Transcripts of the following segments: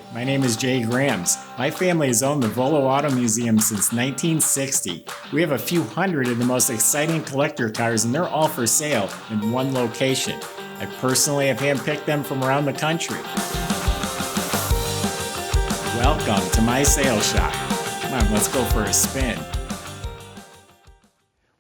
Hi, my name is Jay Grams. My family has owned the Volo Auto Museum since 1960. We have a few hundred of the most exciting collector cars, and they're all for sale in one location. I personally have handpicked them from around the country. Welcome to my sales shop. Come on, let's go for a spin.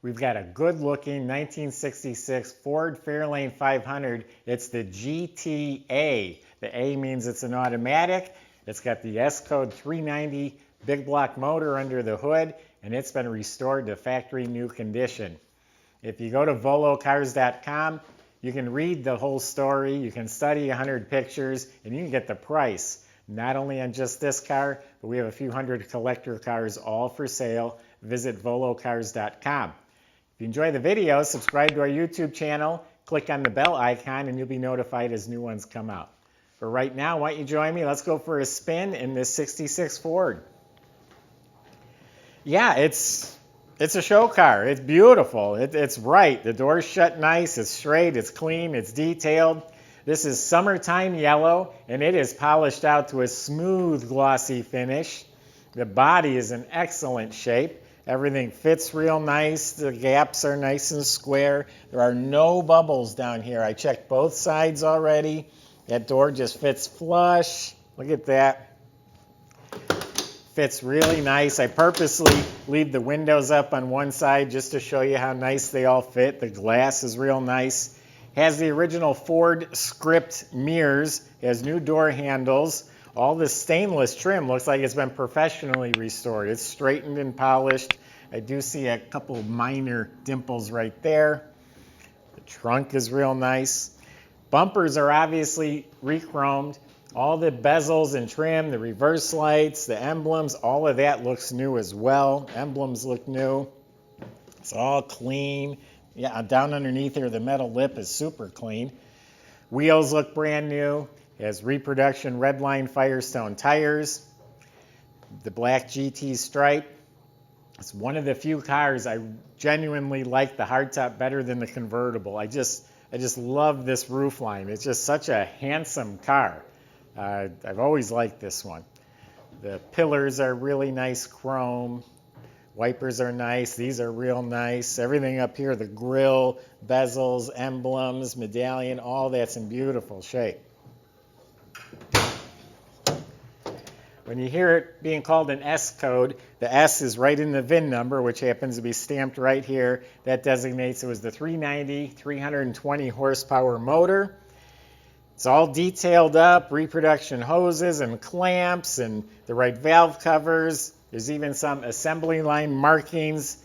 We've got a good-looking 1966 Ford Fairlane 500. It's the GTA. The A means it's an automatic. It's got the S code 390 big block motor under the hood, and it's been restored to factory new condition. If you go to volocars.com, you can read the whole story, you can study 100 pictures, and you can get the price. Not only on just this car, but we have a few hundred collector cars all for sale. Visit volocars.com. If you enjoy the video, subscribe to our YouTube channel, click on the bell icon, and you'll be notified as new ones come out. For right now, why don't you join me? Let's go for a spin in this 66 Ford. Yeah, it's a show car. It's beautiful. It's right. The door's shut nice. It's straight. It's clean. It's detailed. This is summertime yellow, and it is polished out to a smooth, glossy finish. The body is in excellent shape. Everything fits real nice. The gaps are nice and square. There are no bubbles down here. I checked both sides already. That door just fits flush. Look at that. Fits really nice. I purposely leave the windows up on one side just to show you how nice they all fit. The glass is real nice. Has the original Ford script mirrors. Has new door handles. All this stainless trim looks like it's been professionally restored. It's straightened and polished. I do see a couple minor dimples right there. The trunk is real nice. Bumpers are obviously rechromed. All the bezels and trim, the reverse lights, the emblems, all of that looks new as well. Emblems look new. It's all clean. Yeah, down underneath here, the metal lip is super clean. Wheels look brand new. It has reproduction redline Firestone tires. The black GT stripe. It's one of the few cars I genuinely like the hardtop better than the convertible. I just love this roofline. It's just such a handsome car. I've always liked this one. The pillars are really nice chrome. Wipers are nice. These are real nice. Everything up here, the grille, bezels, emblems, medallion, all that's in beautiful shape. When you hear it being called an S code, the S is right in the VIN number, which happens to be stamped right here. That designates it was the 390, 320 horsepower motor. It's all detailed up, reproduction hoses and clamps and the right valve covers. There's even some assembly line markings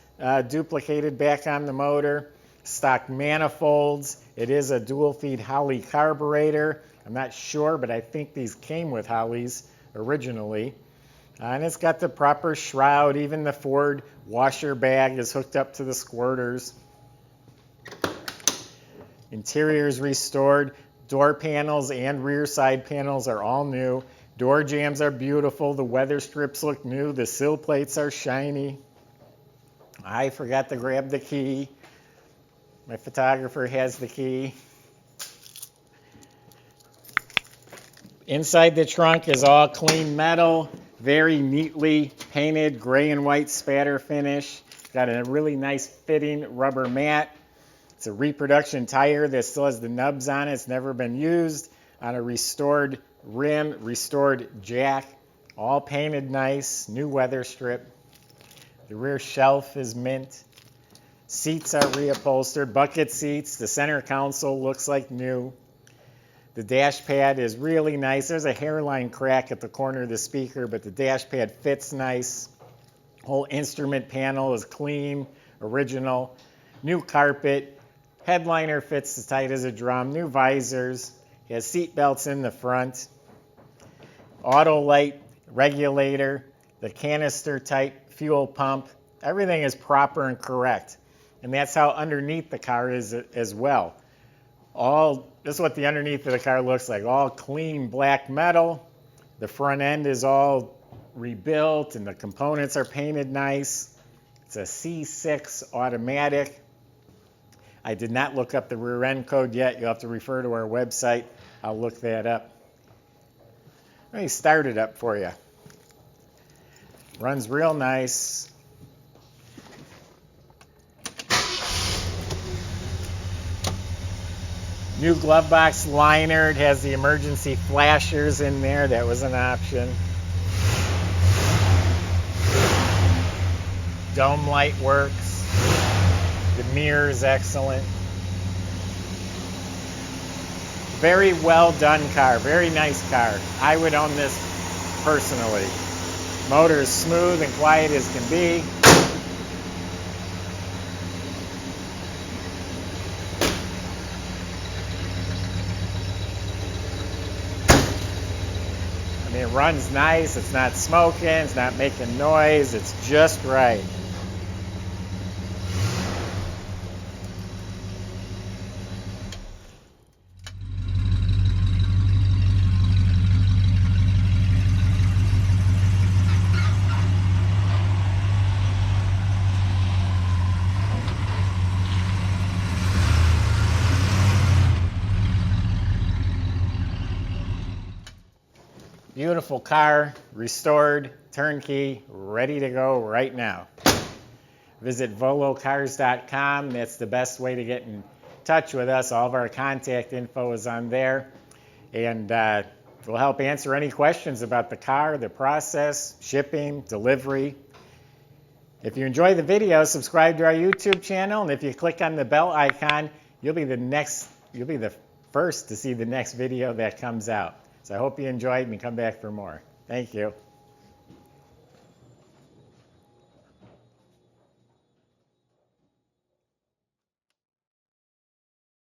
duplicated back on the motor. Stock manifolds. It is a dual feed Holley carburetor. I'm not sure, but I think these came with Holley's originally. And it's got the proper shroud. Even the Ford washer bag is hooked up to the squirters. Interior is restored. Door panels and rear side panels are all new. Door jambs are beautiful. The weather strips look new. The sill plates are shiny. I forgot to grab the key. My photographer has the key. Inside the trunk is all clean metal, very neatly painted gray and white spatter finish. Got a really nice fitting rubber mat. It's a reproduction tire that still has the nubs on it. It's never been used. On a restored rim, restored jack, all painted nice, new weather strip. The rear shelf is mint. Seats are reupholstered, bucket seats. The center console looks like new. The dash pad is really nice. There's a hairline crack at the corner of the speaker, but the dash pad fits nice. Whole instrument panel is clean, original. New carpet. Headliner fits as tight as a drum. New visors. It has seat belts in the front. Auto light regulator. The canister type fuel pump. Everything is proper and correct. And that's how underneath the car is as well. This is what the underneath of the car looks like. All clean black metal. The front end is all rebuilt and the components are painted nice. It's a C6 automatic. I did not look up the rear end code yet. You'll have to refer to our website. I'll look that up. Let me start it up for you. Runs real nice. New glove box liner. It has the emergency flashers in there. That was an option. Dome light works. The mirror is excellent. Very well done car. Very nice car. I would own this personally. Motor is smooth and quiet as can be. I mean, it runs nice. It's not smoking. It's not making noise. It's just right. Beautiful car, restored, turnkey, ready to go right now. Visit volocars.com. That's the best way to get in touch with us. All of our contact info is on there. And we'll help answer any questions about the car, the process, shipping, delivery. If you enjoy the video, subscribe to our YouTube channel. And if you click on the bell icon, you'll be the first to see the next video that comes out. So I hope you enjoyed and come back for more. Thank you.